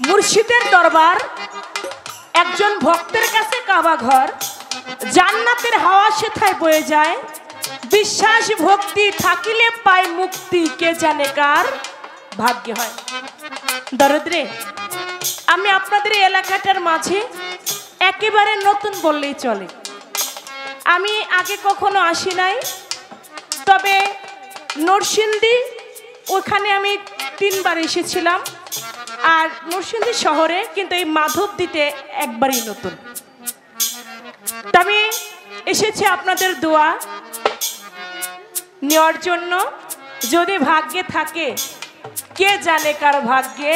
মুর্শিদের দরবার একজন ভক্তের কাছে কাবা ঘর, জান্নাতের হাওয়া সেথায় বয়ে যায়, বিশ্বাস ভক্তি থাকিলে পায় মুক্তি, কে জানে কার ভাগ্য হয়। দরদরে আমি আপনাদের এলাকাটার মাঝে একেবারে নতুন বললেই চলে। আমি আগে কখনো আসি নাই, তবে নরসিংদী ওখানে আমি 3 বার এসেছিলাম, আর নরসিংদী শহরে কিন্তু এই মাধবদীতে একবারই নতুন। আমি এসেছি আপনাদের দোয়া নেওয়ার জন্য। যদি ভাগ্যে থাকে, কে জানে কার ভাগ্যে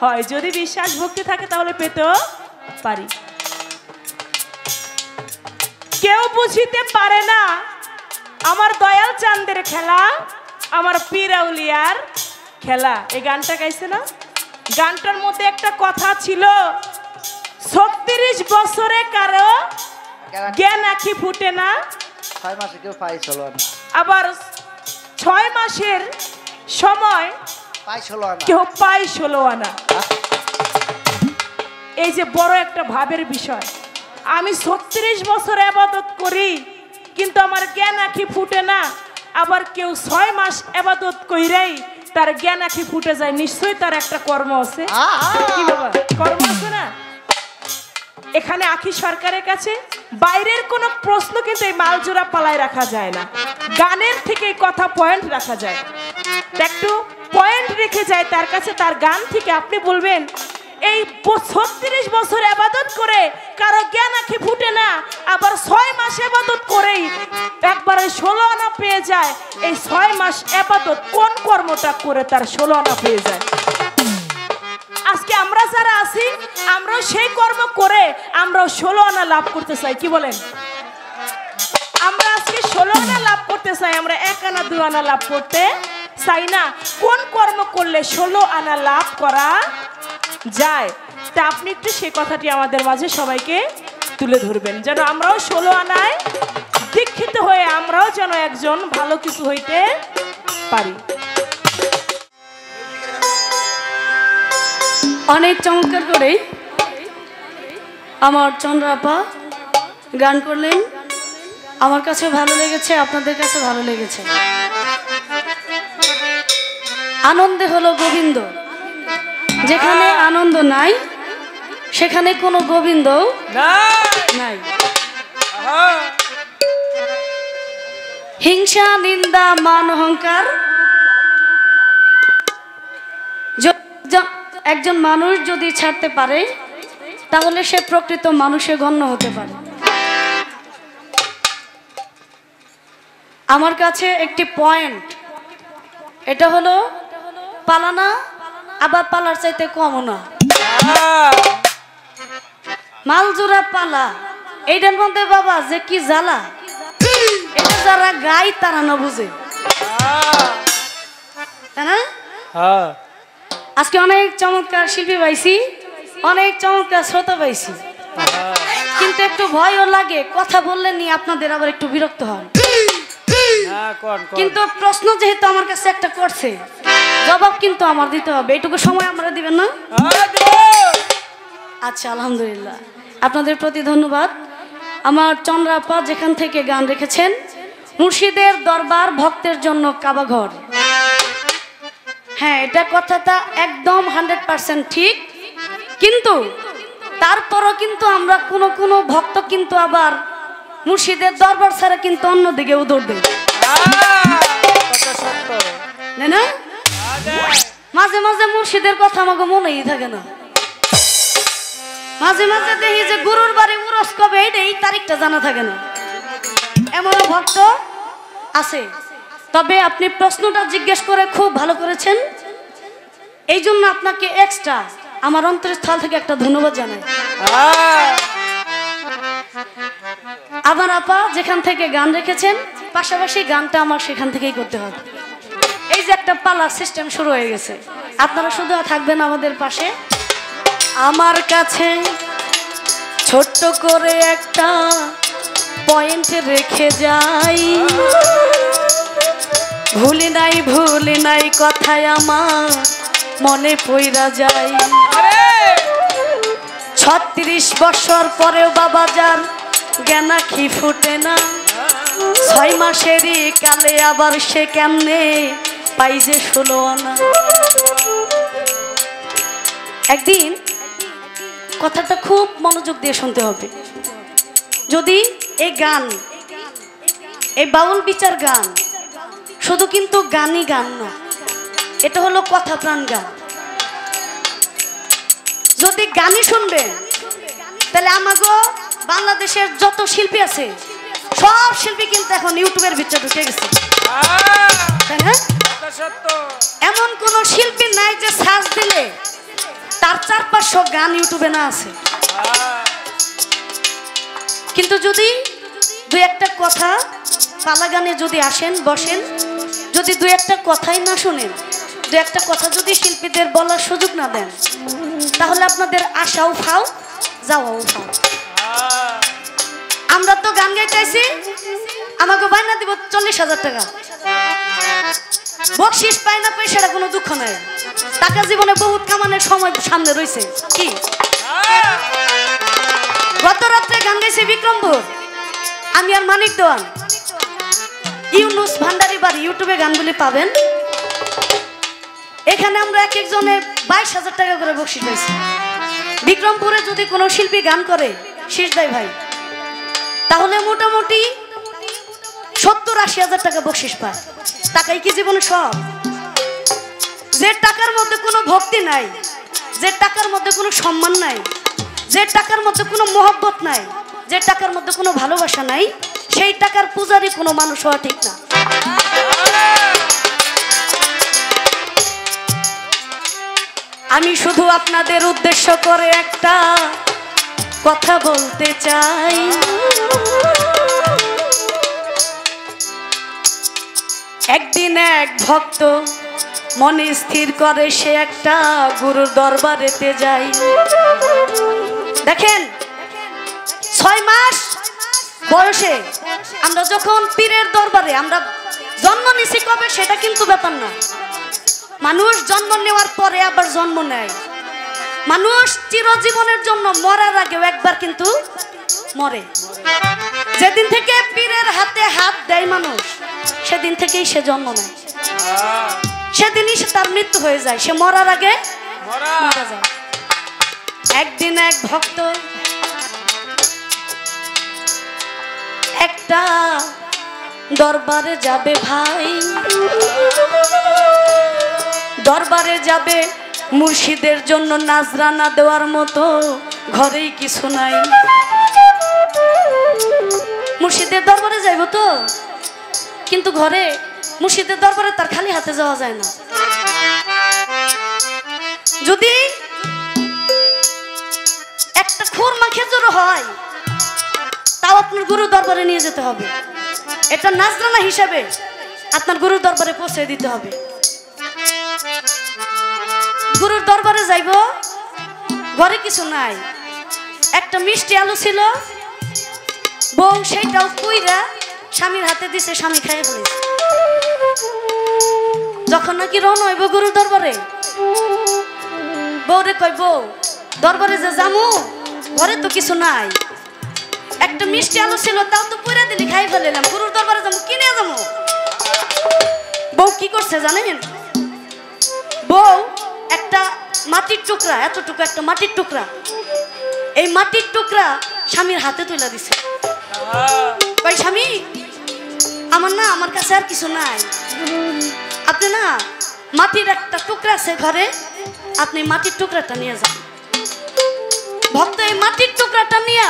হয়, যদি বিশ্বাস ভক্তি থাকে তাহলে পেতেও পারি। কেউ বুঝিতে পারে না আমার দয়াল চাঁদের খেলা, আমার পীর আউলিয়ার খেলা। এই গানটা গাইছে না? গানটার মধ্যে একটা কথা ছিল, 36 বছরে কারো জ্ঞান আঁখি ফুটে না, 6 মাসে কেউ পাইছ না, আবার 6 মাসের সময় কেউ পায় 16 আনা। এই যে বড় একটা ভাবের বিষয়। আমি 36 বছর ইবাদত করি কিন্তু আমার জ্ঞান আঁখি ফুটে না, আবার কেউ 6 মাস ইবাদত কইরাই তার জ্ঞান আঁখি ফুটে যায়। নিশ্চয়ই তার একটা কর্ম আছে। কি বাবা, কর্ম আছে না? এখানে আখি সরকারের কাছে বাইরের কোনো প্রশ্ন কিন্তু এই মালজোড়া পালায় রাখা যায় না। গানের থেকে কথা পয়েন্ট রাখা যায়, একটু পয়েন্ট রেখে যায় তার কাছে। তার গান থেকে আপনি বলবেন এই 36 বছর ইবাদত করে কারো জ্ঞান আঁখি ফুটে না, আবার 6 মাস ইবাদত করেই একবারে 16 আনা পেয়ে যায়। এই 6 মাস ইবাদত কোন কর্মটা করে তার 16 আনা পেয়ে যায়? আজকে আমরা যারা আছি আমরাও সেই কর্ম করে আমরাও 16 আনা লাভ করতে চাই। কি বলেন? আমরা আজকে 16 আনা লাভ করতে চাই, আমরা 1 আনা 2 আনা লাভ করতে চাই না। কোন কর্ম করলে 16 আনা লাভ করা যায়, তা আপনি একটু সেই কথাটি আমাদের মাঝে সবাইকে তুলে ধরবেন, যেন আমরাও 16 আনায় দীক্ষিত হয়ে আমরাও যেন একজন ভালো কিছু হইতে পারি। অনেক চমৎকার করে আমার চন্দ্রাপা গান করলেন, আমার কাছে ভালো লেগেছে, আপনাদের কাছে ভালো লেগেছে। আনন্দে হলো গোবিন্দ, যেখানে আনন্দ নাই সেখানে কোনো গোবিন্দ নাই। হিংসা, নিন্দা, মান, অহংকার একজন মানুষ যদি ছাড়তে পারে তাহলে সে প্রকৃত মানুষে গণ্য হতে পারে। আমার কাছে একটি পয়েন্ট, এটা হলো পালানা, আবার পালার চাইতে কমও না। মালজোড়া পালা, এইটার মধ্যে বাবা যে কি জ্বালা, এটা যারা গাই তারা না বুঝে, তাই না? আজকে অনেক চমৎকার শিল্পী পাইছি, অনেক চমৎকার শ্রোতা পাইছি, কিন্তু একটু ভয়ও লাগে, কথা বললে নিয়ে আপনাদের আবার একটু বিরক্ত হন। কিন্তু প্রশ্ন যেহেতু আমার কাছে একটা করছে, জবাব কিন্তু আমার দিতে হবে। এইটুকু সময় আমরা দিবেন না? আচ্ছা, আলহামদুলিল্লাহ, আপনাদের প্রতি ধন্যবাদ। আমার চন্দ্রাপা যেখান থেকে গান রেখেছেন, মুর্শিদের দরবার ভক্তের জন্য কাবা ঘর। হ্যাঁ, এটা কথাটা একদম 100% ঠিক, কিন্তু তারপরও কিন্তু আমরা কোনো ভক্ত কিন্তু আবার মুর্শিদের দরবার ছাড়া কিন্তু অন্যদিকে উদর দেয় না। মাঝে মাঝে মুর্শিদের কথা আমাকে মনেই থাকে না, মাঝে মাঝে দেখি যে গুরুর বাড়ি উরস কবে এই তারিখটা জানা থাকে না, এমন ভক্ত আছে। তবে আপনি প্রশ্নটা জিজ্ঞেস করে খুব ভালো করেছেন, এই জন্য আপনাকে এক্সট্রা আমার অন্তরস্থল থেকে একটা ধন্যবাদ জানাই। আমার আপা যেখান থেকে গান রেখেছেন, পাশাপাশি গানটা আমার সেখান থেকেই করতে হবে। এই যে একটা পালা সিস্টেম শুরু হয়ে গেছে, আপনারা শুধু থাকবেন আমাদের পাশে। আমার কাছে ছোট্ট করে একটা পয়েন্ট রেখে যাই, ভুলি নাই কথায় আমার মনে পইরা যায়। 36 বছর পরেও বাবা যার জ্ঞান আঁখি ফুটে না, 6 মাসেরই কালে আবার সে কেমনে পাই যে 16 আনা। একদিন কথাটা খুব মনোযোগ দিয়ে শুনতে হবে। যদি এই গান, এই বাউল বিচার গান শুধু কিন্তু গানই গান না, এটা হলো কথা প্রাণ গান। যদি গানই শুনবেন তাহলে আমাগো বাংলাদেশের যত শিল্পী আছে সব শিল্পী কিন্তু এখন ইউটিউবের ভিতরে ঢুকে গেছে, তাই না? এমন কোন শিল্পী নাই যে সার্চ দিলে তার 400-500 গান ইউটিউবে না আছে। কিন্তু যদি দুই একটা কথা পালা গানে যদি আসেন বসেন, যদি দুই একটা কথাই না শুনেন, দুই একটা কথা যদি শিল্পীদের বলার সুযোগ না দেন, তাহলে আপনাদের আশাও ফাও, যাওয়াও ফাও। আমরা তো গান গাইতেছি, আমাকে বায়না দিব 40,000 টাকা, বকশিস পাই না পাই সেটা কোনো দুঃখ নাই, টাকা জীবনে বহুত কামানোর সময় সামনে রয়েছে। কি গত রাত্রে গান গাইছি বিক্রমপুর, আমি আর মানিক দেওয়ান, ইউনুস ভান্ডারি বাড়ি, ইউটিউবে গানগুলি পাবেন। এখানে আমরা এক একজনে 22,000 টাকা করে বকশিস পাইছি। বিক্রমপুরে যদি কোনো শিল্পী গান করে শীষ দেয় ভাই, তাহলে মোটামুটি 70-80,000 টাকা বকশিস পায়। টাকাই কি জীবনে সব? যে টাকার মধ্যে কোনো ভক্তি নাই, যে টাকার মধ্যে কোনো সম্মান নাই, যে টাকার মধ্যে কোনো মহব্বত নাই, যে টাকার মধ্যে কোনো ভালোবাসা নাই, সেই টাকার পূজারি কোনো মানুষ হওয়া ঠিক না। আমি শুধু আপনাদের উদ্দেশ্য করে একটা কথা বলতে চাই। একদিন এক ভক্ত মনে স্থির করে সে একটা গুরুর দরবারেতে যায়। দেখেন 6 মাস বয়সে আমরা যখন পীরের দরবারে আমরা জন্ম নিছি কবে সেটা কিন্তু ব্যাপার না। মানুষ জন্ম নেওয়ার পরে আবার জন্ম নেয়। মানুষ চিরজীবনের জন্য মরার আগেও একবার কিন্তু মরে। যেদিন থেকে পীরের হাতে হাত দেয় মানুষ, সেদিন থেকেই সে জন্ম নেয়, সেদিনই সে তার মৃত্যু হয়ে যায়, সে মরার আগে মারা যায়। একদিন এক ভক্ত একটা দরবারে যাবে ভাই, দরবারে যাবে, মুর্শিদের জন্য নাজরানা দেওয়ার মতো ঘরেই কিছু নাই। মুর্শিদের দরবারে যাইব তো, কিন্তু ঘরে মুর্শিদের দরবারে তার খালি হাতে যাওয়া যায় না। যদি একটা খুরমা খেজুর হয় তাও আপনার গুরু দরবারে নিয়ে যেতে হবে, এটা নাজরানা হিসাবে আপনার গুরু দরবারে পৌঁছে দিতে হবে। গুরুর দরবারে যাইব, ঘরে কিছু নাই, একটা মিষ্টি আলু ছিল, বউ সেইটাও কইরা স্বামীর হাতে দিছে, স্বামী খাইয়ে ফেলেছে। যখন নাকি রওনা হইব গুরুর দরবারে, বউরে কই, বউ দরবারে যে জামু, ঘরে তো কিছু নাই, একটা মিষ্টি আলু ছিল তাও তো পুরা দিলি খাই ফেলাম, গুরুর দরবারে যাবো কিনে যাবো। বউ কি করছে জানেন? বউ একটা মাটির টুকরা, এতটুকু একটা মাটির টুকরা, এই মাটির টুকরা স্বামীর হাতে তুলে দিছে। ভাই স্বামী, আমার না, আমার কাছে আর কিছু নাই, আপনি না মাটির একটা টুকরা আছে ঘরে, আপনি মাটির টুকরাটা নিয়ে যান। ভক্ত এই মাটির টুকরাটা নিয়ে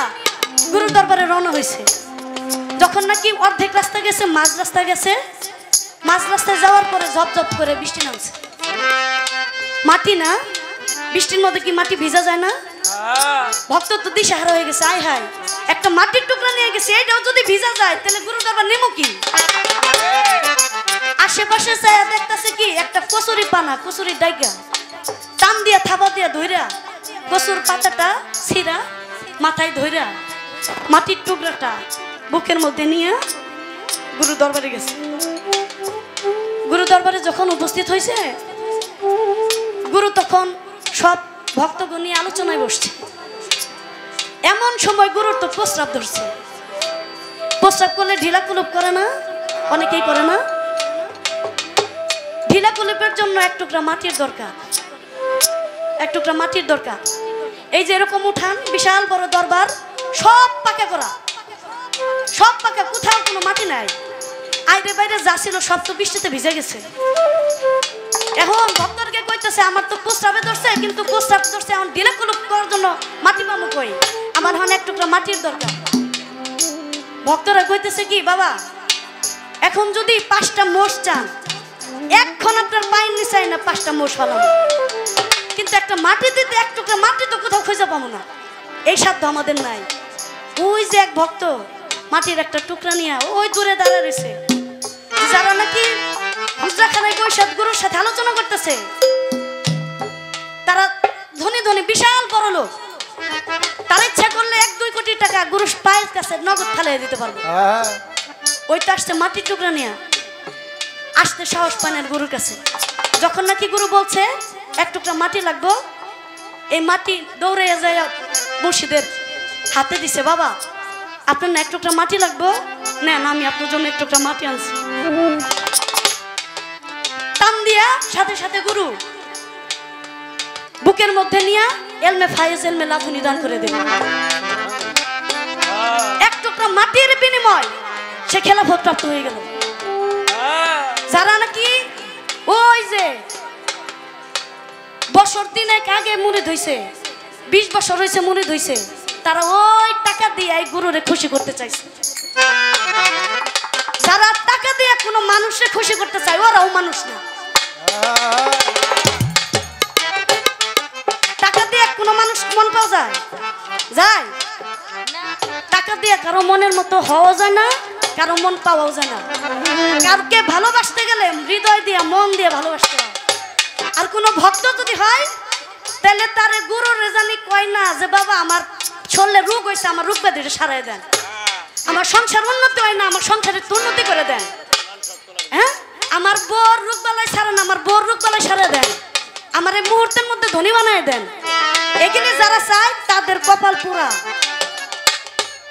গুরুর দরবারে রওনা হয়েছে। যখন নাকি অর্ধেক রাস্তা গেছে, মাঝ রাস্তা গেছে, মাঝ রাস্তায় যাওয়ার পরে ঝপঝপ করে বৃষ্টি নামছে। মাটি না, বৃষ্টির মধ্যে কি মাটি ভিজা যায় না? ভক্ত তো দিশাহারা হয়ে গেছে, আয় হায় একটা মাটির টুকরা নিয়ে গেছে, এটাও যদি ভিজা যায় তাহলে গুরু দরবার নেমো কি? আশেপাশে চাইয়া দেখতেছে কি একটা কচুরি পানা, কচুরি ডাইগা টান দিয়া থাবা দিয়া ধইরা কচুর পাতাটা ছিঁড়া মাথায় ধইরা মাটির টুকরাটা বুকের মধ্যে নিয়ে গুরু দরবারে গেছে। গুরু দরবারে যখন উপস্থিত হয়েছে, গুরু তখন সব ভক্তগণ নিয়ে আলোচনায় বসছে। এমন সময় গুরুর তো প্রস্রাব ধরছে। প্রস্রাব করলে ঢিলা কুলুপ করে না? অনেকেই করে না? ঢিলা কুলুপের জন্য এক টুকরা মাটির দরকার, এক টুকরা মাটির দরকার। এই যে এরকম উঠান, বিশাল বড় দরবার, সব পাকা করা, সব পাকা, কোথাও কোনো মাটি নাই। আইরে বাইরে যা ছিল সব তো বৃষ্টিতে ভিজে গেছে। এখন ভক্তকে কইতেছে আমার তো প্রস্রাবে ধরছে, কিন্তু প্রস্রাব ধরছে এখন ঢিলা কুলুপ করার জন্য মাটি পাবো কই? আমার এখন এক টুকরা মাটির দরকার। ভক্তরা কইতেছে কি বাবা, এখন যদি 5টা মোষ চান, এখন আপনার পায়ের নিচাই না 5টা মোষ ফেলানো, কিন্তু একটা মাটি দিতে এক টুকরা মাটি তো কোথাও খুঁজে পাবো না, এই সাধ্য আমাদের নাই। ওই যে এক ভক্ত মাটির একটা টুকরা নিয়ে ওই দূরে দাঁড়ায় রয়েছে, যারা নাকি হুজরাখানায় বৈশাখ গুরুর সাথে আলোচনা করতেছে, তারা ধনী ধনী বিশাল বড় লোক, তারা ইচ্ছা করলে 1-2 কোটি টাকা গুরুর পায়ের কাছে নগদ ফেলে দিতে পারবে। ওইটা আসছে মাটির টুকরা নিয়ে, আসতে সাহস পানের গুরুর কাছে। যখন নাকি গুরু বলছে এক টুকরা মাটি লাগবো, এই মাটি দৌড়ে যায় মুর্শিদের হাতে দিছে। বাবা আপনার না এক টুকরা মাটি লাগবো, নেন আমি আপনার জন্য এক টুকরা মাটি আনছি। টান দিয়া সাথে সাথে গুরু বুকের মধ্যে নিয়ে এলমে ফায়েজ এলমে লাথুনি দান করে দিল। এক টুকরা মাটির বিনিময় সে খেলাফত প্রাপ্ত হয়ে গেল। যারা নাকি ওই যে বছর 3 আগে মুরিদ হইছে, 20 বছর হয়েছে মুরিদ হইছে, তারা ওই টাকা দিয়ে এই গুরুরে খুশি করতে চাইছে। যারা টাকা দিয়ে কোনো মানুষকে খুশি করতে চায় ওরাও মানুষ না। টাকা দিয়ে কোনো মানুষ মন পাওয়া যায়? যায়? টাকা দিয়ে কারো মনের মতো হওয়া যায় না, কারো মন পাওয়াও যায় না। কাউকে ভালোবাসতে গেলে হৃদয় দিয়ে মন দিয়ে ভালোবাসতে হয়। আর কোনো ভক্ত যদি হয় তাহলে তারে গুরুর রেজানি কয় না যে বাবা আমার শরীরে রোগ হয়েছে, আমার রোগ ব্যাধিটা সারাই দেন, আমার সংসার উন্নতি হয় না, আমার সংসারের উন্নতি করে দেন, হ্যাঁ আমার বোর রোগ বালাই সারান, আমার বোর রোগ বালাই সারা দেন, আমার এই মুহূর্তের মধ্যে ধনী বানায় দেন। এগুলি যারা চায় তাদের কপাল পুরা,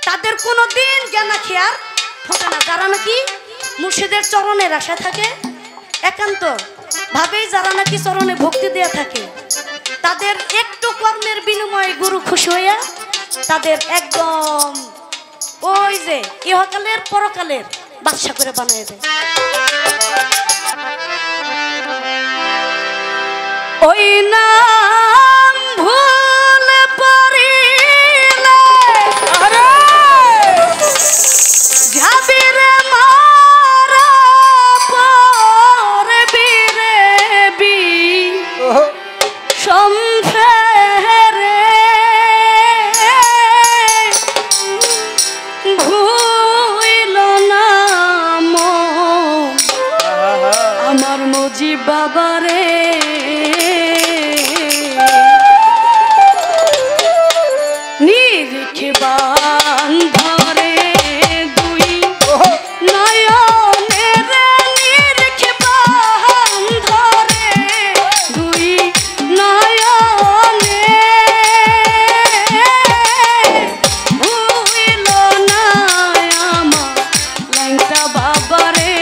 তাদের কোনোদিন জ্ঞানা খেয়ার ফোটে না। যারা নাকি মুর্শিদের চরণের আশা থাকে, একান্ত ভাবেই যারা নাকি চরণে ভক্তি দেয়া থাকে, তাদের একটু কর্মের বিনিময়ে গুরু খুশি হইয়া তাদের একদম ওই যে ইহকালের পরকালের বাদশা করে বানিয়ে দেয়। ওই নাম ভুল পড়িলে যাবি রে মারা পড়বি রে বি সম্ফেরে ভুইল না মন আমার মুজিব বাবারে। নিরিখবান ধরে দুই নয়নের নিরিখবান ধরে দুই নয়নে ভুইল না আমার ল্যাংটা বাবারে।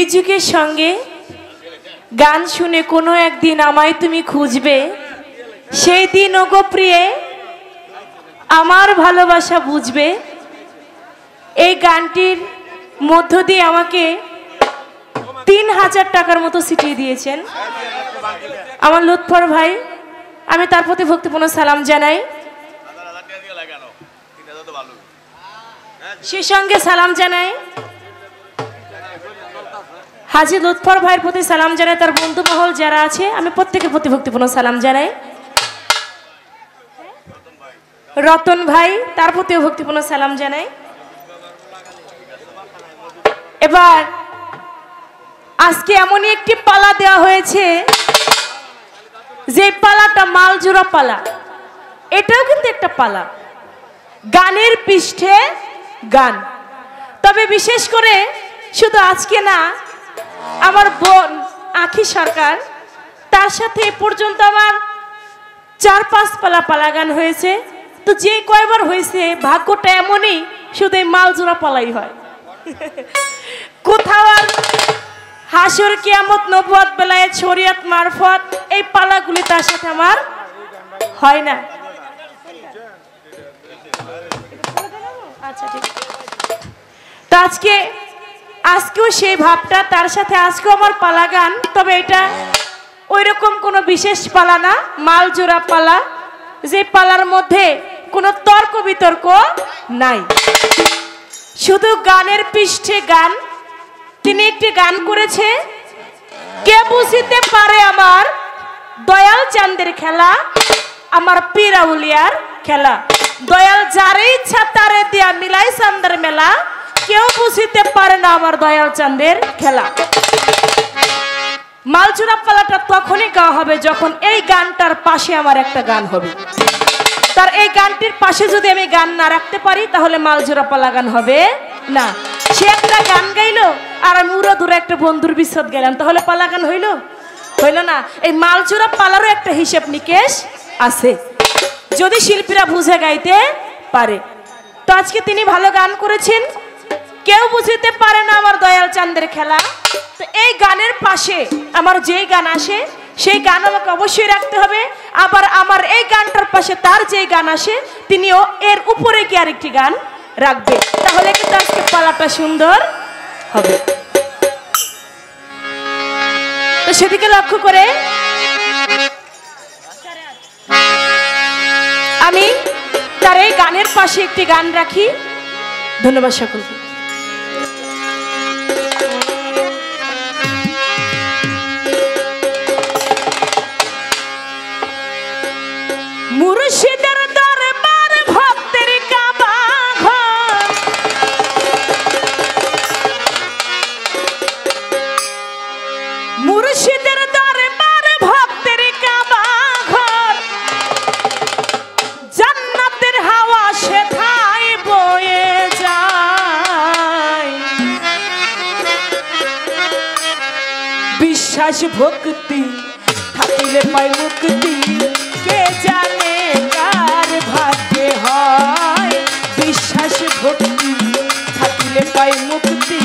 মিউজিকের সঙ্গে গান শুনে কোনো একদিন আমায় তুমি খুঁজবে, সেই দিন ওগো প্রিয়ে আমার ভালোবাসা বুঝবে। এই গানটির মধ্য দিয়ে আমাকে 3000 টাকার মতো ছিটিয়ে দিয়েছেন আমার লুৎফর ভাই। আমি তার প্রতি ভক্তিপূর্ণ সালাম জানাই। সেই সঙ্গে সালাম জানাই হাজী লুৎফর ভাইয়ের প্রতি সালাম জানাই, তার বন্ধু মহল যারা আছে আমি প্রত্যেকের প্রতি ভক্তিপূর্ণ সালাম জানাই। রতন ভাই তার প্রতিও ভক্তিপূর্ণ সালাম জানাই। এবার আজকে এমনই একটি পালা দেওয়া হয়েছে যে পালাটা মালজোড়া পালা। এটাও কিন্তু একটা পালা, গানের পৃষ্ঠে গান। তবে বিশেষ করে শুধু আজকে না, আমার বোন আখি সরকার, তার সাথে এ পর্যন্ত আমার 4-5 পালা পালা গান হয়েছে। তো যে কয়বার হয়েছে ভাগ্যটা এমনই, শুধু এই মালজোড়া পালাই হয়। কোথাও আর হাসর কিয়ামত নবুয়ত বেলায়েত শরিয়ত মারফত এই পালাগুলি তার সাথে আমার হয় না। আচ্ছা ঠিক। তো আজকেও সেই ভাবটা তার সাথে, আজকেও আমার পালা গান। তবে এটা ওই রকম কোনো বিশেষ পালা না, মালজোড়া পালা, যে পালার মধ্যে কোনো তর্ক বিতর্ক নাই, শুধু গানের পৃষ্ঠে গান। তিনি একটি গান করেছে, কে বুঝিতে পারে আমার দয়াল চাঁদের খেলা, আমার পীর আউলিয়ার খেলা। দয়াল যারে ইচ্ছা তারে দিয়া মিলাই চাঁদের মেলা, কেউ বুঝিতে পারে না আমার দয়াল চাঁদের খেলা। মালজোড়া পালাটা তখনই গাওয়া হবে যখন এই গানটার পাশে আমার একটা গান হবে। তার এই গানটির পাশে যদি আমি গান না রাখতে পারি তাহলে মালজোড়া পালা গান হবে না। সে একটা গান গাইলো আর আমি উড়ো দূরে একটা বন্ধুর বিচ্ছেদ গেলাম, তাহলে পালা গান হইল না। এই মালজোড়া পালারও একটা হিসেব নিকেশ আছে, যদি শিল্পীরা বুঝে গাইতে পারে। তো আজকে তিনি ভালো গান করেছেন, কেউ বুঝিতে পারে না আমার দয়াল চাঁদের খেলা। তো এই গানের পাশে আমার যেই গান আসে সেই গান আমাকে অবশ্যই রাখতে হবে। আবার আমার এই গানটার পাশে তার যেই গান আসে তিনিও এর উপরে কি আরেকটি গান রাখবে, তাহলে কিন্তু আজকে পালাটা সুন্দর হবে। তো সেদিকে লক্ষ্য করে আমি তার এই গানের পাশে একটি গান রাখি। ধন্যবাদ সকলকে। মুর্শিদের দরবার ভক্তের কাবা ঘর, মুর্শিদের দরবার ভক্তের কাবা ঘর, জান্নাতের হাওয়া সেথায় বয়ে যায়। বিশ্বাস ভক্তি থাকিলে পায় মুক্তি, কে জানে কার ভাগ্যে হয়। বিশ্বাস ভক্তি থাকিলে পায় মুক্তি,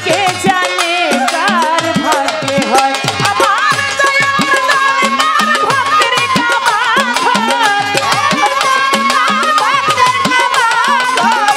কে জানে কার ভাগ্যে হয়। আমার দয়াল দরবার ভক্তের কাবা ঘর, ভক্তের কাবা ঘর।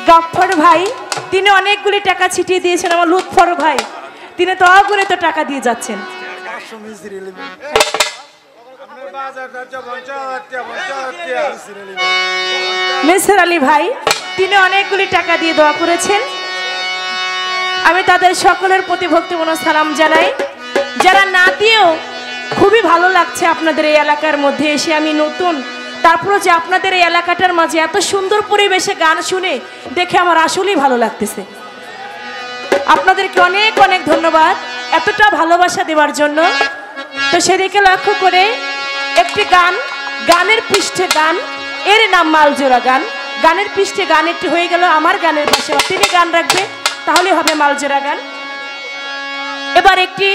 গাফফর ভাই, তিনি অনেকগুলি টাকা ছিটিয়ে দিয়েছেন। আমার লুৎফর ভাই, তিনি তো অগুনে তো টাকা দিয়ে যাচ্ছেন। মেসর আলী ভাই, তিনি অনেকগুলি টাকা দিয়ে দোয়া করেছেন। আমি তাদের সকলের প্রতি ভক্তিপূর্ণ সালাম জানাই। যারা না দিয়েও খুবই ভালো লাগছে আপনাদের এই এলাকার মধ্যে এসে, আমি নতুন, তারপরে যে আপনাদের এই এলাকাটার মাঝে এত সুন্দর পরিবেশে গান শুনে দেখে আমার আসলেই ভালো লাগতেছে। আপনাদেরকে অনেক অনেক ধন্যবাদ এতটা ভালোবাসা দেওয়ার জন্য। তো সেদিকে লক্ষ্য করে একটি গান, গানের পৃষ্ঠে গান, এর নাম মালজোড়া গান। গানের পৃষ্ঠে গান একটি হয়ে গেল, আমার গানের পাশে তিনি গান রাখবে, তাহলে হবে মালজোড়া গান। এবার একটি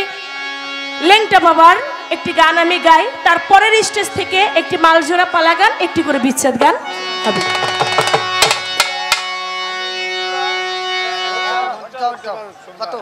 লেংটা বাবার একটি গান আমি গাই, তারপরের স্টেজ থেকে একটি মালজোড়া পালা গান, একটি করে বিচ্ছেদ গান হবে। কত